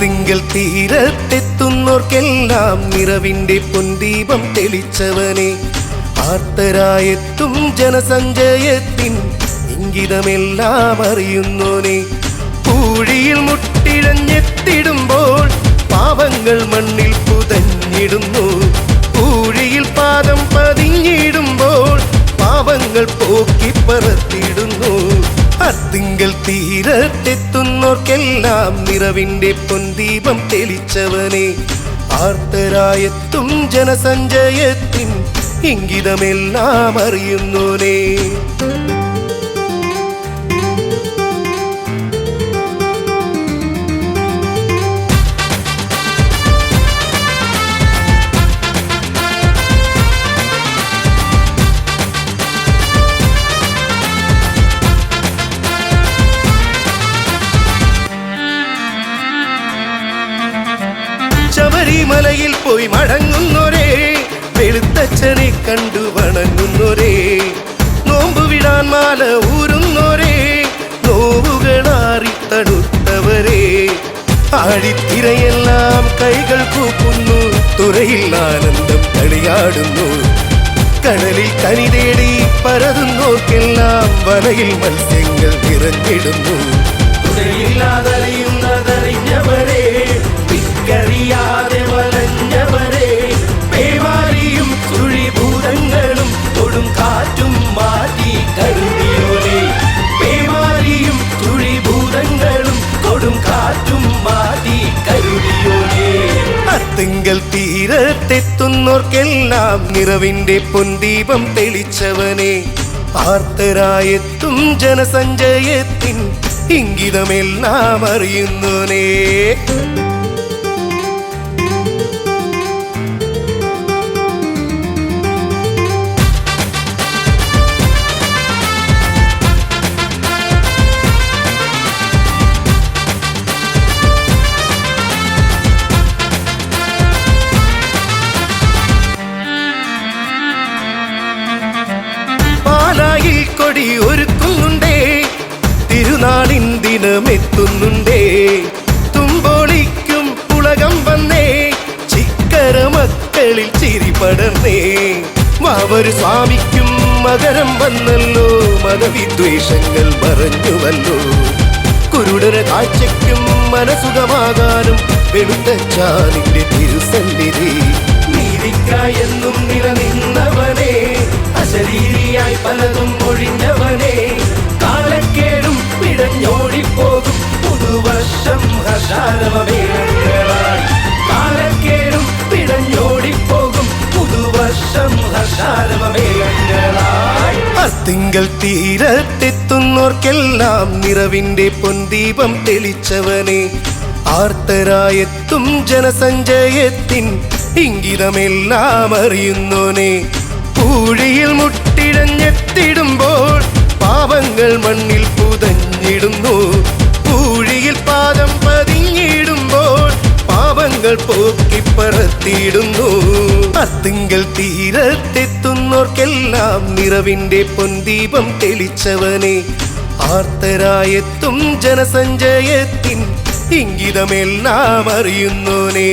തിങ്കൾ തീരത്തെത്തുന്നോർക്കെല്ലാം നിറവിന്റെ പൊൻദീപം തെളിച്ചവനെ, ആർത്തരായെത്തും ജനസഞ്ചയത്തിൻ ഇംഗിതമെല്ലാം അറിയുന്നോനെ, പൂഴിയിൽ മുട്ടിഴഞ്ഞെത്തിടുമ്പോൾ പാപങ്ങൾ മണ്ണിൽ പുതഞ്ഞിടുന്നു, പൂഴിയിൽ പാദം പതിഞ്ഞിടുമ്പോൾ പാപങ്ങൾ പോക്കിപ്പറത്തിടുന്നു. തിങ്കൾ തീരത്തെത്തുന്നോർക്കെല്ലാം നിറവിന്റെ പൊൻദീപം തെളിച്ചവനെ, ആർത്തരായെത്തും ജനസഞ്ചയത്തിൻ ഇംഗിതമെല്ലാം അറിയുന്നോനെ. ശബരിമലയിൽ പോയി മടങ്ങുന്നോരേ, വെളുത്തച്ഛനെ കണ്ടു വണങ്ങുന്നോരേ, നോമ്പ് വിടാൻ മാല ഊരുന്നോരേ, നോവുകളാറി തണുത്തവരേ, ആഴിത്തിരയെല്ലാം കൈകൾ കൂപ്പുന്നു, തുറയിൽ ആനന്ദം കളിയാടുന്നു, കടലിൽ കനി തേടി പരതുന്നോർക്കെല്ലാം വലയിൽ മത്സ്യങ്ങൾ നിറഞ്ഞിടുന്നു. തുഴയില്ലാതറിയുന്നതറിഞ്ഞവരേ, അറിയാതെ വലഞ്ഞവരെ, പേമാരിയും ചുഴിഭൂതങ്ങളും കൊടും കാറ്റും മാറ്റി കരുതിയോനെ, പേമാരിയും ചുഴിഭൂതങ്ങളും കൊടും കാറ്റും മാറ്റി കരുതിയോനെ. തിങ്കൾ തീരത്തെത്തുന്നോർക്കെല്ലാം നിറവിന്റെ പൊൻദീപം തെളിച്ചവനെ, ആർത്തരായെത്തും ജനസഞ്ചയത്തിൻ ഇംഗിതമെല്ലാം അറിയുന്നോനെ. കൊടി ഒരുക്കുന്നുണ്ടേ, തിരുനാളിൻ ദിനമെത്തുന്നുണ്ടേ, തുമ്പോളിക്കും പുളകം വന്നേ, ചിക്കര മക്കളിൽ ചിരി പടർന്നേ, മാവൊരു സ്വാമിക്കും മകരം വന്നല്ലോ, മതവിദ്വേഷങ്ങൾ മറഞ്ഞുവല്ലോ, കുരുടര കാഴ്ചയ്ക്കും മനസുഖമാകാനും വെളുത്തച്ചാലിന്റെ തിരുസന്നിധി, നീതിക്കായെന്നും നിലനിന്നവനെ, അശരീരിയായി പലതും ഒഴിഞ്ഞവനെ, കാലക്കേടും പിടഞ്ഞോടിപ്പോകും പുതുവർഷം ഹർഷാരവമേളങ്ങളായി, കാലക്കേടും പിടഞ്ഞോടിപ്പോകും പുതുവർഷം ഹർഷാരവമേളങ്ങളായി. തിങ്കൾ തീരത്തെത്തുന്നോർക്കെല്ലാം നിറവിന്റെ പൊൻദീപം തെളിച്ചവനെ, ആർത്തരായെത്തും ജനസഞ്ചയത്തിൻ ഇംഗിതമെല്ലാം അറിയുന്നോനെ, പൂഴിയിൽ മുട്ടിഴഞ്ഞെത്തിടുമ്പോൾ പാപങ്ങൾ മണ്ണിൽ പുതഞ്ഞിടുന്നു, പൂഴിയിൽ പാദം പതിഞ്ഞിടുമ്പോൾ പാപങ്ങൾ പോക്കിപ്പറത്തിയിടുന്നു. തിങ്കൾ തീരത്തെത്തുന്നോർക്കെല്ലാം നിറവിന്റെ പൊൻദീപം തെളിച്ചവനെ, ആർത്തരായെത്തും ജനസഞ്ചയത്തിൻ ഇംഗിതമെല്ലാം അറിയുന്നോനെ.